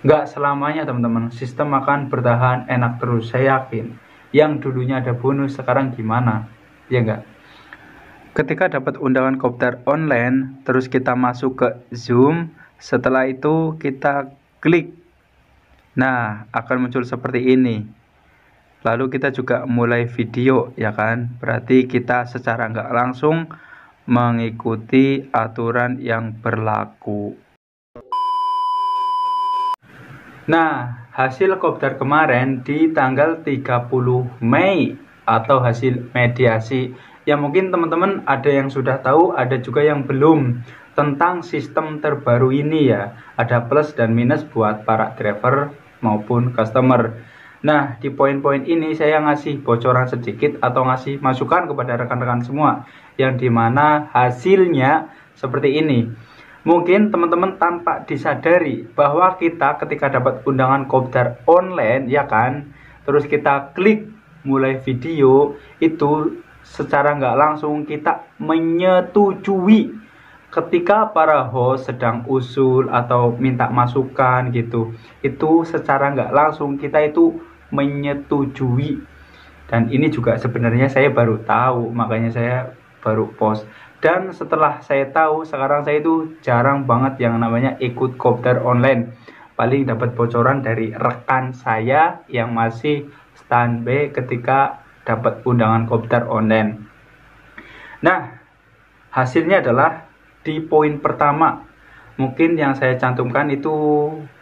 Nggak selamanya teman-teman, sistem akan bertahan enak terus. Saya yakin, yang dulunya ada bonus sekarang gimana, ya nggak? Ketika dapat undangan kopdar online, terus kita masuk ke Zoom, setelah itu kita klik. Nah, akan muncul seperti ini. Lalu kita juga mulai video, ya kan? Berarti kita secara nggak langsung mengikuti aturan yang berlaku. Nah, hasil kopdar kemarin di tanggal 30 Mei atau hasil mediasi. Ya mungkin teman-teman ada yang sudah tahu, ada juga yang belum tentang sistem terbaru ini ya. Ada plus dan minus buat para driver maupun customer. Nah, di poin-poin ini saya ngasih bocoran sedikit atau ngasih masukan kepada rekan-rekan semua, yang dimana hasilnya seperti ini. Mungkin teman-teman tanpa disadari bahwa kita ketika dapat undangan kopdar online, ya kan, terus kita klik mulai video, itu secara nggak langsung kita menyetujui ketika para host sedang usul atau minta masukan gitu. Itu secara nggak langsung kita itu menyetujui. Dan ini juga sebenarnya saya baru tahu, makanya saya baru post. Dan setelah saya tahu, sekarang saya itu jarang banget yang namanya ikut kopdar online. Paling dapat bocoran dari rekan saya yang masih standby ketika dapat undangan kopdar online. Nah, hasilnya adalah di poin pertama. Mungkin yang saya cantumkan itu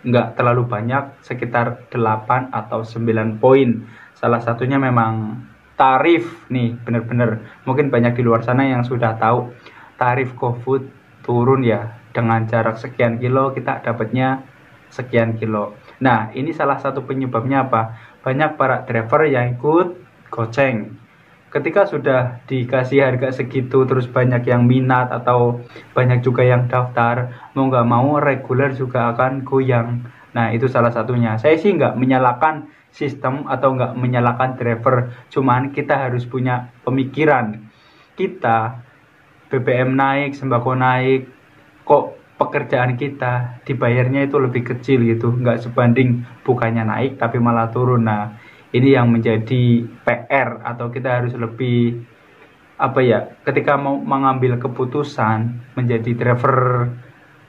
nggak terlalu banyak, sekitar 8 atau 9 poin. Salah satunya memang tarif nih, bener-bener mungkin banyak di luar sana yang sudah tahu tarif GoFood turun ya, dengan jarak sekian kilo kita dapatnya sekian kilo. Nah, ini salah satu penyebabnya apa? Banyak para driver yang ikut goceng. Ketika sudah dikasih harga segitu, terus banyak yang minat atau banyak juga yang daftar, mau nggak mau reguler juga akan goyang. Nah, itu salah satunya. Saya sih nggak menyalahkan sistem atau nggak menyalahkan driver, cuman kita harus punya pemikiran. Kita BBM naik, sembako naik, kok pekerjaan kita dibayarnya itu lebih kecil gitu, nggak sebanding bukannya naik tapi malah turun. Nah, ini yang menjadi PR, atau kita harus lebih ketika mau mengambil keputusan menjadi driver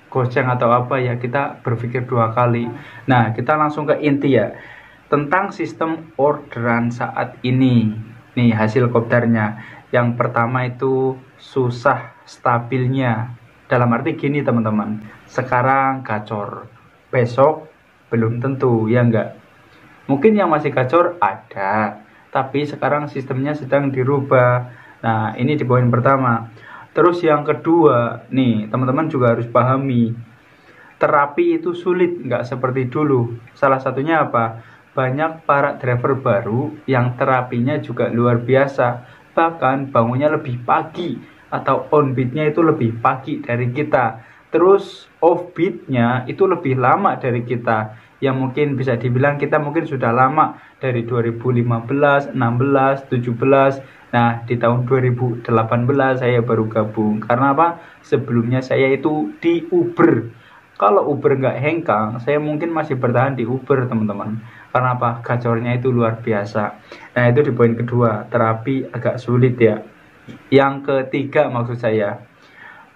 goceng atau kita berpikir 2 kali. Nah, kita langsung ke inti ya, tentang sistem orderan saat ini. Nih hasil kopdarnya. Yang pertama itu susah stabilnya. Dalam arti gini teman-teman, sekarang gacor, besok belum tentu, ya enggak? Mungkin yang masih gacor ada, tapi sekarang sistemnya sedang dirubah. Nah, ini di poin pertama. Terus yang kedua, nih teman-teman juga harus pahami, terapi itu sulit, nggak seperti dulu. Salah satunya apa? Banyak para driver baru yang terapinya juga luar biasa. Bahkan bangunnya lebih pagi atau on beatnya itu lebih pagi dari kita. Terus off beatnya itu lebih lama dari kita. Yang mungkin bisa dibilang kita mungkin sudah lama dari 2015, 16, 17. Nah, di tahun 2018 saya baru gabung. Karena apa? Sebelumnya saya itu di Uber. Kalau Uber nggak hengkang, saya mungkin masih bertahan di Uber teman-teman. Karena apa? Gacornya itu luar biasa. Nah, itu di poin kedua, terapi agak sulit ya. Yang ketiga maksud saya,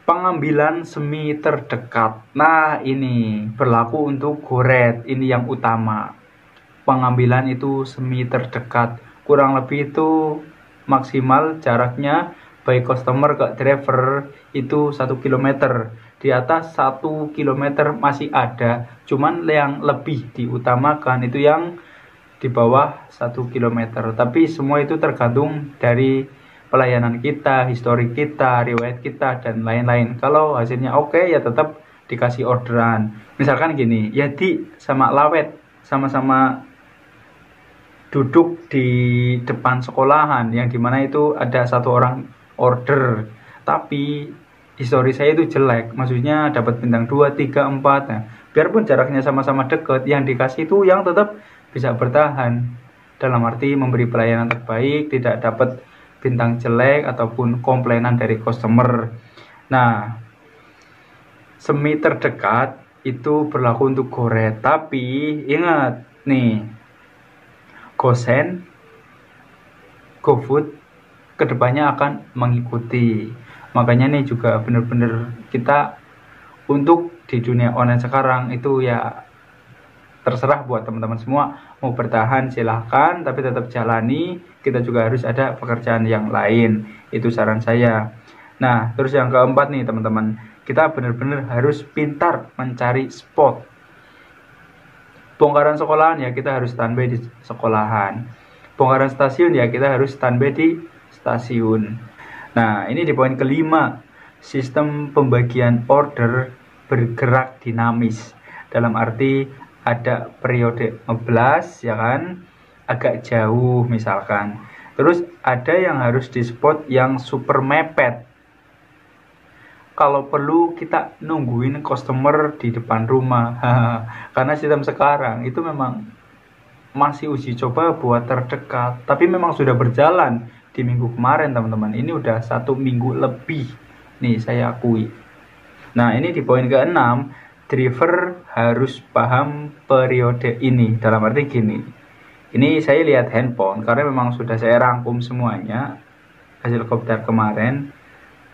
pengambilan semi terdekat. Nah, ini berlaku untuk Goret, ini yang utama. Pengambilan itu semi terdekat. Kurang lebih itu maksimal jaraknya baik customer ke driver itu 1 km. Di atas 1 km masih ada, cuman yang lebih diutamakan itu yang di bawah 1 km. Tapi semua itu tergantung dari pelayanan kita, histori kita, riwayat kita, dan lain-lain. Kalau hasilnya oke, ya tetap dikasih orderan. Misalkan gini, Yadi sama Lawet sama-sama duduk di depan sekolahan, yang dimana itu ada 1 orang order, tapi histori saya itu jelek, maksudnya dapat bintang 2, 3, 4. Nah, biarpun jaraknya sama-sama dekat, yang dikasih itu yang tetap bisa bertahan, dalam arti memberi pelayanan terbaik, tidak dapat bintang jelek ataupun komplainan dari customer. Nah, semi terdekat itu berlaku untuk GoRed. Tapi ingat nih, GoSend, GoFood kedepannya akan mengikuti. Makanya nih juga bener-bener kita untuk di dunia online sekarang itu ya terserah buat teman-teman semua, mau bertahan silahkan, tapi tetap jalani. Kita juga harus ada pekerjaan yang lain, itu saran saya. Nah terus yang keempat nih teman-teman, kita benar-benar harus pintar mencari spot. Bongkaran sekolahan ya kita harus standby di sekolahan, bongkaran stasiun ya kita harus standby di stasiun. Nah ini di poin kelima, sistem pembagian order bergerak dinamis, dalam arti ada periode ngeblas ya kan, agak jauh misalkan, terus ada yang harus di spot yang super mepet. Kalau perlu kita nungguin customer di depan rumah. Karena sistem sekarang itu memang masih uji coba buat terdekat, tapi memang sudah berjalan di minggu kemarin teman-teman. Ini udah 1 minggu lebih nih saya akui. Nah ini di poin ke-6, driver harus paham periode ini. Dalam arti gini, ini saya lihat handphone karena memang sudah saya rangkum semuanya hasil kopdar kemarin,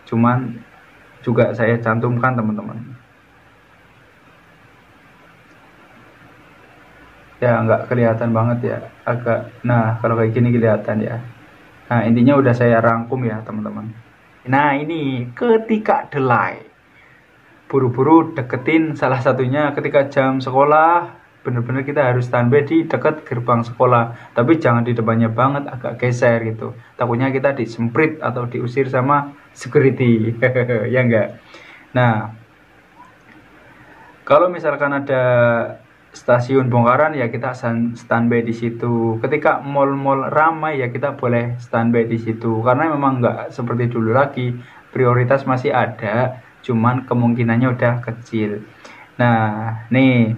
cuman juga saya cantumkan teman-teman ya, nggak kelihatan banget ya, agak, nah kalau kayak gini kelihatan ya. Nah intinya udah saya rangkum ya teman-teman. Nah ini ketika delay, buru-buru deketin salah satunya ketika jam sekolah, bener-bener kita harus standby di dekat gerbang sekolah, tapi jangan di depannya banget, agak geser gitu, takutnya kita disemprit atau diusir sama security. Ya enggak. Nah kalau misalkan ada stasiun bongkaran ya kita standby di situ. Ketika mall-mall ramai ya kita boleh standby di situ, karena memang nggak seperti dulu lagi, prioritas masih ada, cuman kemungkinannya udah kecil. Nah nih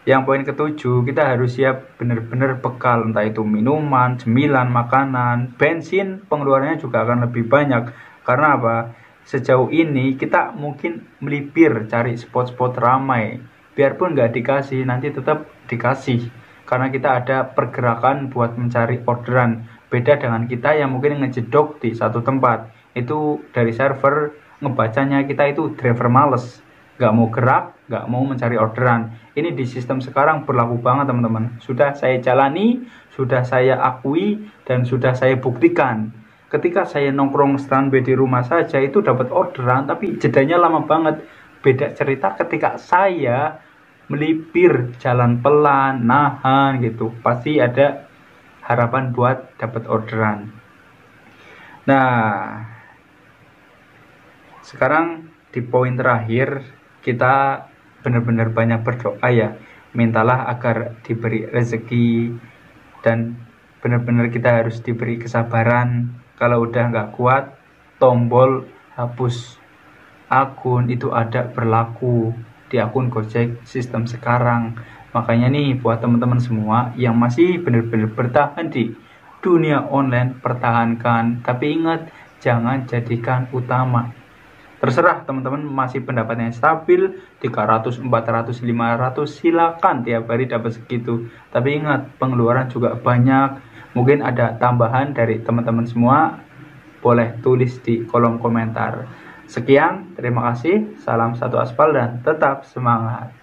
yang poin ke-7, kita harus siap bener-bener bekal, entah itu minuman, cemilan, makanan, bensin, pengeluarannya juga akan lebih banyak. Karena apa? Sejauh ini kita mungkin melipir cari spot-spot ramai, biarpun nggak dikasih nanti tetap dikasih, karena kita ada pergerakan buat mencari orderan. Beda dengan kita yang mungkin ngejedok di satu tempat, itu dari server ngebacanya kita itu driver males, nggak mau gerak, nggak mau mencari orderan. Ini di sistem sekarang berlaku banget teman-teman, sudah saya jalani, sudah saya akui, dan sudah saya buktikan. Ketika saya nongkrong standby di rumah saja itu dapat orderan, tapi jedanya lama banget. Beda cerita ketika saya melipir jalan pelan, nahan gitu, pasti ada harapan buat dapat orderan. Nah sekarang di poin terakhir, kita benar-benar banyak berdoa ya, mintalah agar diberi rezeki, dan benar-benar kita harus diberi kesabaran. Kalau udah nggak kuat, tombol hapus akun itu ada berlaku di akun Gojek sistem sekarang. Makanya nih buat teman-teman semua yang masih benar-benar bertahan di dunia online, pertahankan, tapi ingat jangan jadikan utama. Terserah teman-teman masih pendapatnya stabil 300, 400, 500, silakan tiap hari dapat segitu. Tapi ingat pengeluaran juga banyak. Mungkin ada tambahan dari teman-teman semua, boleh tulis di kolom komentar. Sekian, terima kasih, salam satu aspal dan tetap semangat.